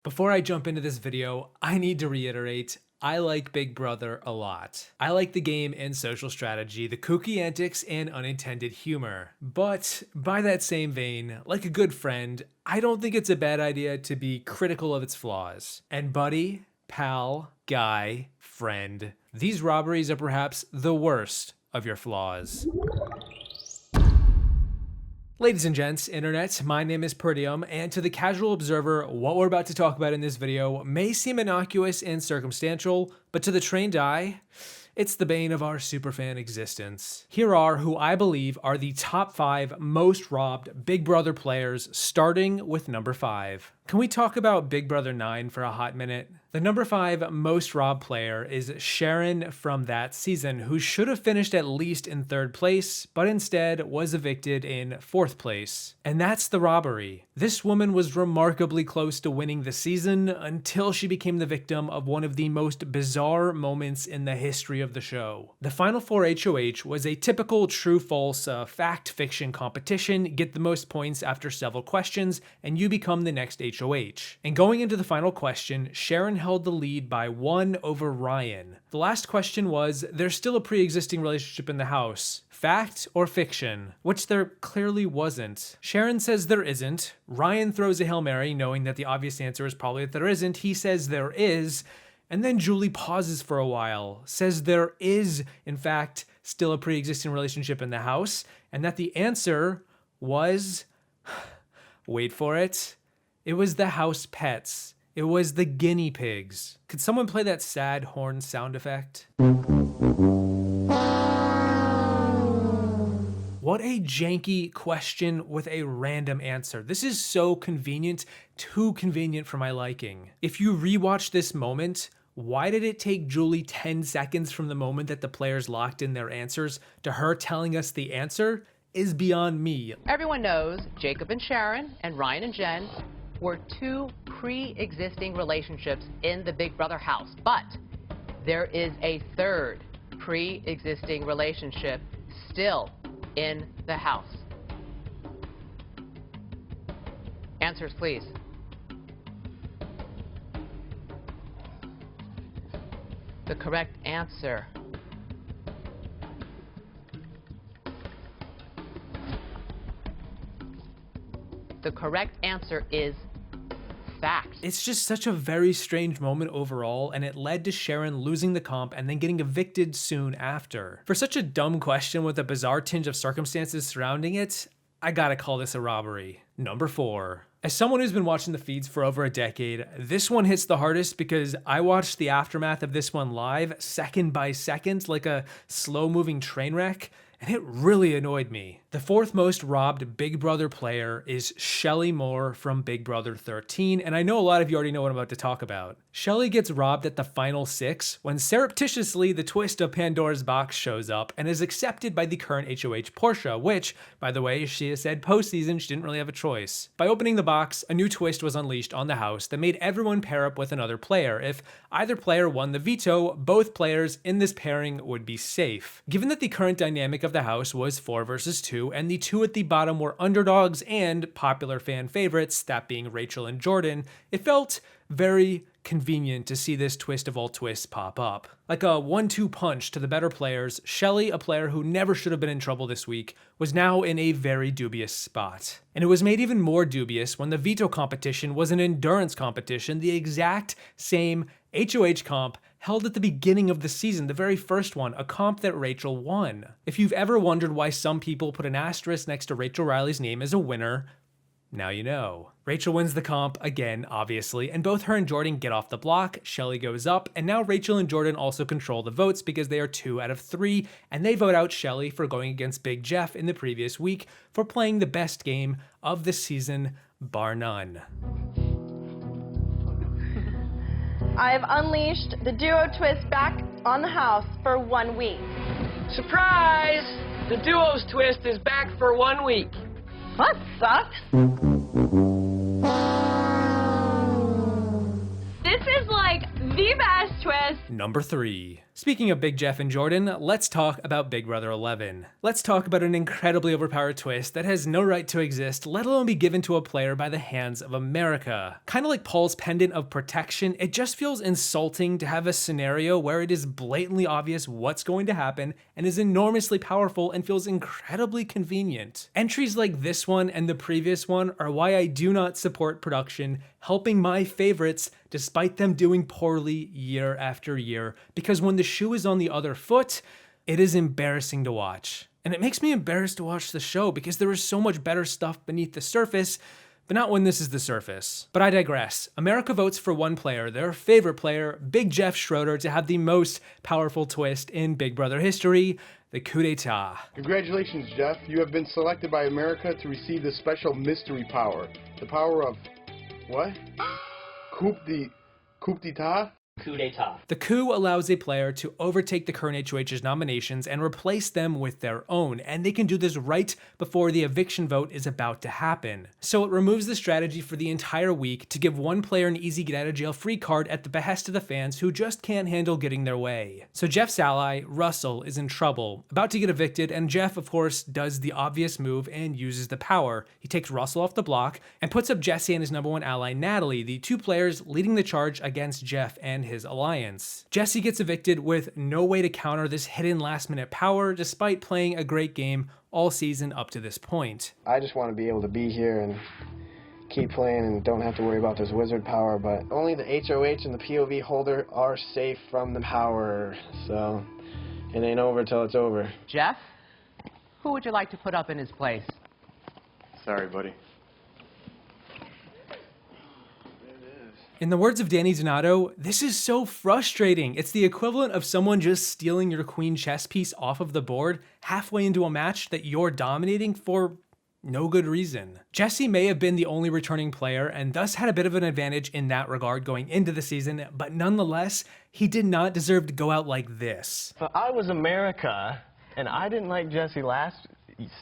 Before I jump into this video, I need to reiterate, I like Big Brother a lot. I like the game and social strategy, the kooky antics, and unintended humor. But by that same vein, like a good friend, I don't think it's a bad idea to be critical of its flaws. And buddy, pal, guy, friend, these robberies are perhaps the worst of your flaws. Ladies and gents, internet, my name is Peridiam, and to the casual observer, what we're about to talk about in this video may seem innocuous and circumstantial, but to the trained eye, it's the bane of our superfan existence. Here are who I believe are the top 5 most robbed Big Brother players, starting with number 5. Can we talk about Big Brother 9 for a hot minute? The number 5 most robbed player is Sharon from that season, who should have finished at least in 3rd place, but instead was evicted in 4th place. And that's the robbery. This woman was remarkably close to winning the season until she became the victim of one of the most bizarre moments in the history of the show. The Final Four HOH was a typical true-false fact-fiction competition, get the most points after several questions, and you become the next HOH. And going into the final question, Sharon held the lead by 1 over Ryan. The last question was, there's still a pre-existing relationship in the house. Fact or fiction? Which there clearly wasn't. Sharon says there isn't. Ryan throws a Hail Mary, knowing that the obvious answer is probably that there isn't. He says there is. And then Julie pauses for a while, says there is, in fact, still a pre-existing relationship in the house, and that the answer was, wait for it, it was the house pets. It was the guinea pigs. Could someone play that sad horn sound effect? What a janky question with a random answer. This is so convenient, too convenient for my liking. If you rewatch this moment, why did it take Julie 10 seconds from the moment that the players locked in their answers to her telling us the answer is beyond me. Everyone knows Jacob and Sharon and Ryan and Jen were 2 pre-existing relationships in the Big Brother house, but there is a 3rd pre-existing relationship still in the house. Answers, please. The correct answer . The correct answer is fact. It's just such a very strange moment overall, and it led to Sharon losing the comp and then getting evicted soon after. For such a dumb question with a bizarre tinge of circumstances surrounding it, I gotta call this a robbery. Number 4. As someone who's been watching the feeds for over a decade, this one hits the hardest because I watched the aftermath of this one live, second by second, like a slow-moving train wreck, and it really annoyed me. The 4th most robbed Big Brother player is Shelly Moore from Big Brother 13, and I know a lot of you already know what I'm about to talk about. Shelly gets robbed at the final 6 when surreptitiously the twist of Pandora's box shows up and is accepted by the current HOH Portia, which, by the way, she has said postseason she didn't really have a choice. By opening the box, a new twist was unleashed on the house that made everyone pair up with another player. If either player won the veto, both players in this pairing would be safe. Given that the current dynamic of the house was 4 versus 2, and the 2 at the bottom were underdogs and popular fan favorites, that being Rachel and Jordan, it felt very convenient to see this twist of all twists pop up. Like a 1-2 punch to the better players, Shelly, a player who never should have been in trouble this week, was now in a very dubious spot. And it was made even more dubious when the veto competition was an endurance competition, the exact same HOH comp held at the beginning of the season, the very first one, a comp that Rachel won. If you've ever wondered why some people put an asterisk next to Rachel Riley's name as a winner, now you know. Rachel wins the comp again, obviously, and both her and Jordan get off the block, Shelly goes up, and now Rachel and Jordan also control the votes because they are 2 out of 3, and they vote out Shelly for going against Big Jeff in the previous week for playing the best game of the season, bar none. I've unleashed the duo twist back on the house for 1 week. Surprise! The duo's twist is back for 1 week. That sucks. This is like the best twist Surprise! Number 3. Speaking of Big Jeff and Jordan, let's talk about Big Brother 11. Let's talk about an incredibly overpowered twist that has no right to exist, let alone be given to a player by the hands of America. Kind of like Paul's pendant of protection, it just feels insulting to have a scenario where it is blatantly obvious what's going to happen and is enormously powerful and feels incredibly convenient. Entries like this one and the previous one are why I do not support production helping my favorites despite them doing poorly year after year, because when the shoe is on the other foot, it is embarrassing to watch. And it makes me embarrassed to watch the show because there is so much better stuff beneath the surface, but not when this is the surface. But I digress. America votes for one player, their favorite player, Big Jeff Schroeder, to have the most powerful twist in Big Brother history, the coup d'etat. Congratulations, Jeff. You have been selected by America to receive the special mystery power. The power of... what? Coup d'etat? Coup d'etat. The coup allows a player to overtake the current HOH's nominations and replace them with their own, and they can do this right before the eviction vote is about to happen. So it removes the strategy for the entire week to give one player an easy get out of jail free card at the behest of the fans who just can't handle getting their way. So Jeff's ally, Russell, is in trouble, about to get evicted, and Jeff, of course, does the obvious move and uses the power. He takes Russell off the block and puts up Jesse and his number one ally, Natalie, the two players leading the charge against Jeff and his alliance. Jesse gets evicted with no way to counter this hidden last-minute power despite playing a great game all season up to this point. I just want to be able to be here and keep playing and don't have to worry about this wizard power, but only the HOH and the POV holder are safe from the power, so it ain't over till it's over. Jeff, who would you like to put up in his place? Sorry, buddy. In the words of Danny Donato, this is so frustrating. It's the equivalent of someone just stealing your queen chess piece off of the board halfway into a match that you're dominating for no good reason. Jesse may have been the only returning player and thus had a bit of an advantage in that regard going into the season, but nonetheless, he did not deserve to go out like this. But I was America, and I didn't like Jesse last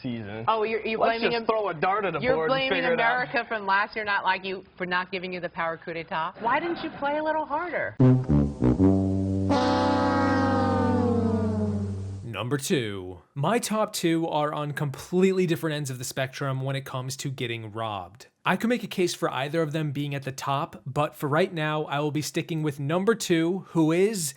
season. Oh, you're blaming him. Throw a dart at a You're board and blaming figure it out. America from last year, not like you, for not giving you the power coup d'etat. Why didn't you play a little harder? Number 2. My top 2 are on completely different ends of the spectrum when it comes to getting robbed. I could make a case for either of them being at the top, but for right now, I will be sticking with number 2, who is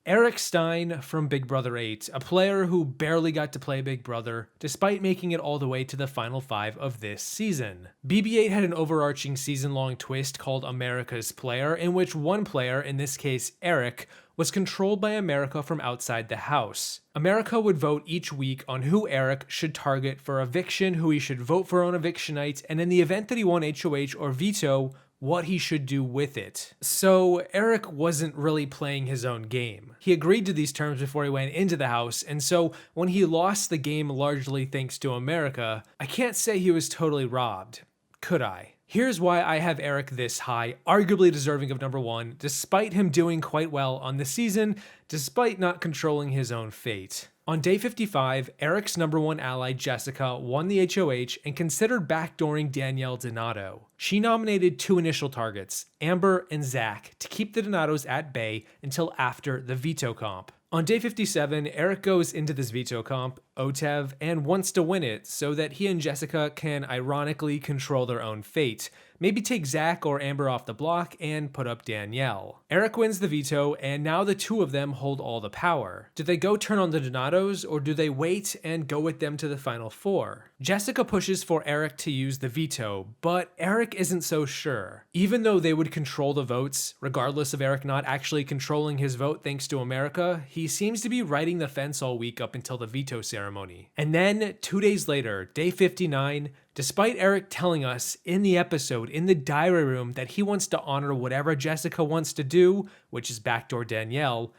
Eric Stein from Big Brother 8, a player who barely got to play Big Brother, despite making it all the way to the final 5 of this season. BB8 had an overarching season-long twist called America's Player, in which one player, in this case Eric, was controlled by America from outside the house. America would vote each week on who Eric should target for eviction, who he should vote for on eviction night, and in the event that he won HOH or veto, what he should do with it. So Eric wasn't really playing his own game. He agreed to these terms before he went into the house, and so when he lost the game largely thanks to America, I can't say he was totally robbed, could I? Here's why I have Eric this high, arguably deserving of number 1, despite him doing quite well on the season, despite not controlling his own fate. On day 55, Eric's number 1 ally, Jessica, won the HOH and considered backdooring Danielle Donato. She nominated 2 initial targets, Amber and Zach, to keep the Donatos at bay until after the veto comp. On day 57, Eric goes into this veto comp, OTEV, and wants to win it so that he and Jessica can ironically control their own fate. Maybe take Zach or Amber off the block and put up Danielle. Eric wins the veto, and now the two of them hold all the power. Do they go turn on the Donatos, or do they wait and go with them to the final 4? Jessica pushes for Eric to use the veto, but Eric isn't so sure. Even though they would control the votes, regardless of Eric not actually controlling his vote thanks to America, he seems to be riding the fence all week up until the veto ceremony. And then, 2 days later, day 59, despite Eric telling us in the episode, in the diary room, that he wants to honor whatever Jessica wants to do, which is backdoor Danielle,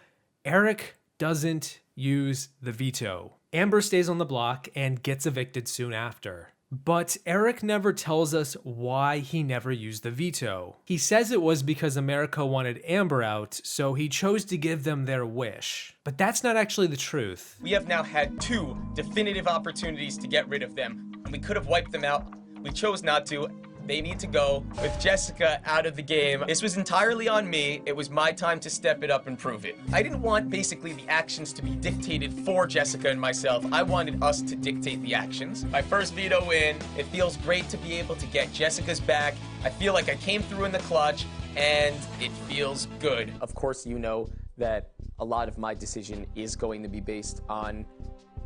Eric doesn't use the veto. Amber stays on the block and gets evicted soon after. But Eric never tells us why he never used the veto. He says it was because America wanted Amber out, so he chose to give them their wish. But that's not actually the truth. We have now had 2 definitive opportunities to get rid of them, and we could have wiped them out. We chose not to, they need to go with Jessica out of the game. This was entirely on me. It was my time to step it up and prove it. I didn't want basically the actions to be dictated for Jessica and myself. I wanted us to dictate the actions. My first veto win. It feels great to be able to get Jessica's back. I feel like I came through in the clutch, and it feels good. Of course, you know that a lot of my decision is going to be based on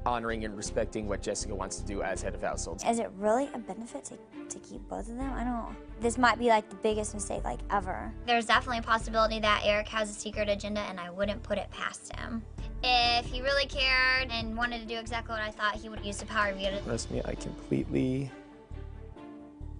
honoring and respecting what Jessica wants to do as head of household. Is it really a benefit to keep both of them? I don't. This might be like the biggest mistake like ever. There's definitely a possibility that Eric has a secret agenda, and I wouldn't put it past him. If he really cared and wanted to do exactly what I thought, he would use the power veto. Trust me, I completely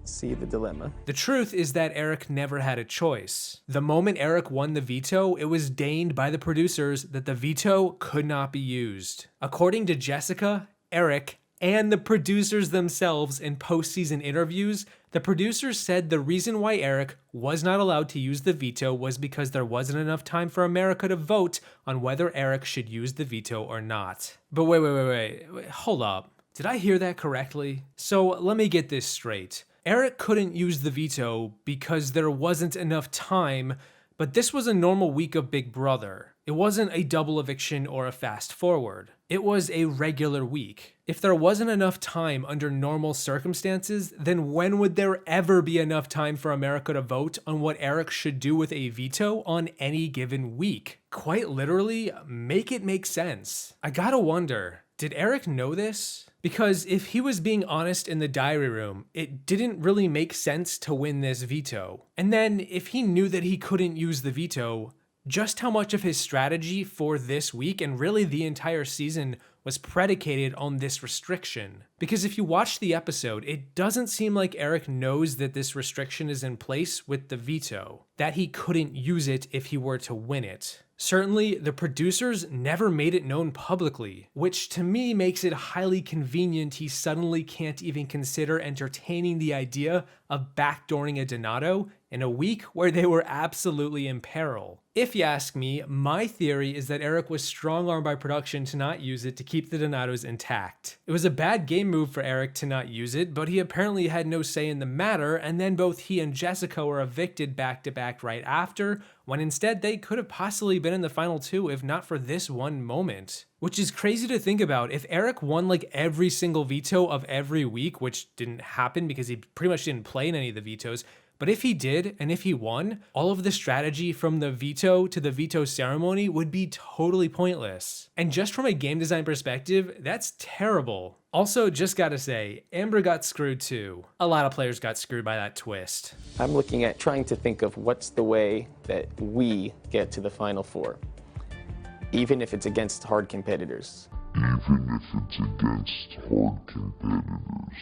see the dilemma. The truth is that Eric never had a choice. The moment Eric won the veto, it was deigned by the producers that the veto could not be used. According to Jessica, Eric, and the producers themselves in postseason interviews, the producers said the reason why Eric was not allowed to use the veto was because there wasn't enough time for America to vote on whether Eric should use the veto or not. But wait, hold up. Did I hear that correctly? So let me get this straight. Eric couldn't use the veto because there wasn't enough time, but this was a normal week of Big Brother. It wasn't a double eviction or a fast forward. It was a regular week. If there wasn't enough time under normal circumstances, then when would there ever be enough time for America to vote on what Eric should do with a veto on any given week? Quite literally, make it make sense. I gotta wonder, did Eric know this? Because if he was being honest in the diary room, it didn't really make sense to win this veto. And then if he knew that he couldn't use the veto, just how much of his strategy for this week and really the entire season was predicated on this restriction. Because if you watch the episode, it doesn't seem like Eric knows that this restriction is in place with the veto, that he couldn't use it if he were to win it. Certainly, the producers never made it known publicly, which to me makes it highly convenient he suddenly can't even consider entertaining the idea of backdooring a Donato in a week where they were absolutely in peril. If you ask me, my theory is that Eric was strong-armed by production to not use it to keep the Donatos intact. It was a bad game move for Eric to not use it, but he apparently had no say in the matter, and then both he and Jessica were evicted back-to-back right after, when instead they could have possibly been in the final two if not for this one moment. Which is crazy to think about. If Eric won like every single veto of every week, which didn't happen because he pretty much didn't play in any of the vetoes, but if he did, and if he won, all of the strategy from the veto to the veto ceremony would be totally pointless. And just from a game design perspective, that's terrible. Also, just gotta say, Amber got screwed too. A lot of players got screwed by that twist. I'm looking at trying to think of what's the way that we get to the final four, even if it's against hard competitors. Even if it's against hard competitors.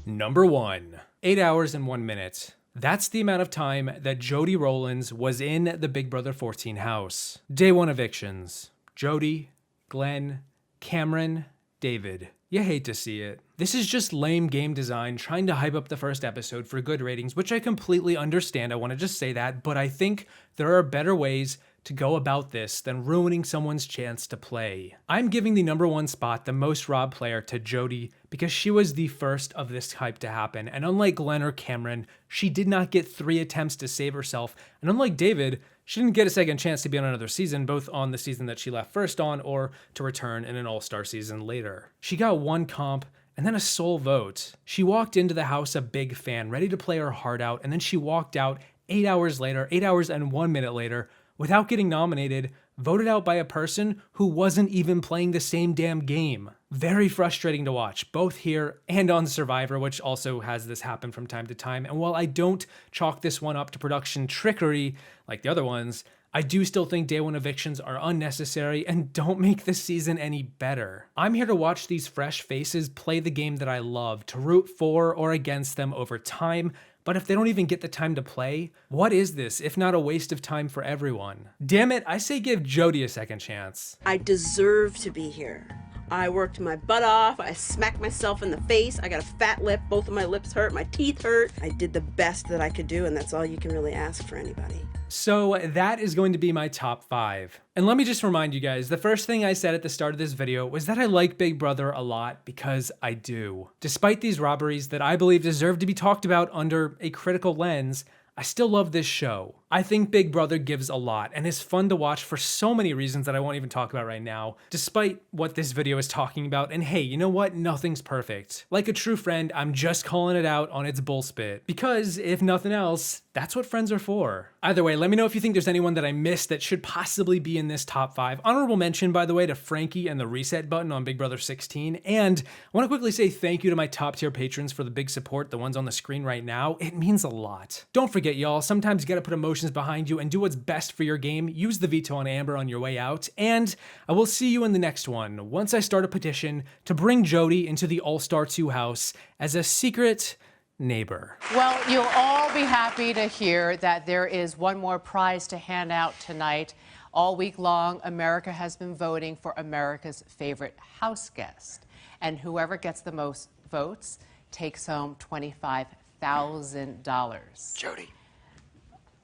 Number 1. 8 hours and 1 minute. That's the amount of time that Jody Rowlands was in the Big Brother 14 house. Day 1 evictions. Jody, Glenn, Cameron, David. You hate to see it. This is just lame game design trying to hype up the first episode for good ratings, which I completely understand. I want to just say that, but I think there are better ways to go about this than ruining someone's chance to play. I'm giving the number 1 spot, the most robbed player, to Jody because she was the first of this hype to happen, and unlike Glenn or Cameron, she did not get 3 attempts to save herself, and unlike David, she didn't get a second chance to be on another season, both on the season that she left first on or to return in an all-star season later. She got 1 comp and then a sole vote. She walked into the house a big fan, ready to play her heart out, and then she walked out 8 hours later, 8 hours and 1 minute later, without getting nominated, voted out by a person who wasn't even playing the same damn game. Very frustrating to watch, both here and on Survivor, which also has this happen from time to time. And while I don't chalk this one up to production trickery like the other ones, I do still think day 1 evictions are unnecessary and don't make this season any better. I'm here to watch these fresh faces play the game that I love, to root for or against them over time, but if they don't even get the time to play, what is this if not a waste of time for everyone? Damn it, I say give Jody a second chance. I deserve to be here. I worked my butt off, I smacked myself in the face, I got a fat lip, both of my lips hurt, my teeth hurt. I did the best that I could do, and that's all you can really ask for anybody. So that is going to be my top 5. And let me just remind you guys, the first thing I said at the start of this video was that I like Big Brother a lot because I do. Despite these robberies that I believe deserve to be talked about under a critical lens, I still love this show. I think Big Brother gives a lot and is fun to watch for so many reasons that I won't even talk about right now, despite what this video is talking about. And hey, you know what? Nothing's perfect. Like a true friend, I'm just calling it out on its bullspit. Because if nothing else, that's what friends are for. Either way, let me know if you think there's anyone that I missed that should possibly be in this top 5. Honorable mention, by the way, to Frankie and the reset button on Big Brother 16. And I want to quickly say thank you to my top tier patrons for the big support, the ones on the screen right now. It means a lot. Don't forget, y'all, sometimes you gotta put emotions behind you and do what's best for your game. Use the veto on Amber on your way out. And I will see you in the next one, once I start a petition to bring Jody into the All-Star 2 house as a secret neighbor. Well, you'll all be happy to hear that there is one more prize to hand out tonight. All week long, America has been voting for America's favorite house guest. And whoever gets the most votes takes home $25,000. Jody.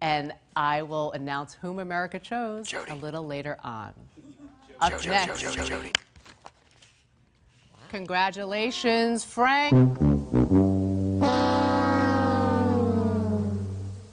And I will announce whom America chose a little later on. Up next. Jody. Congratulations, Frank.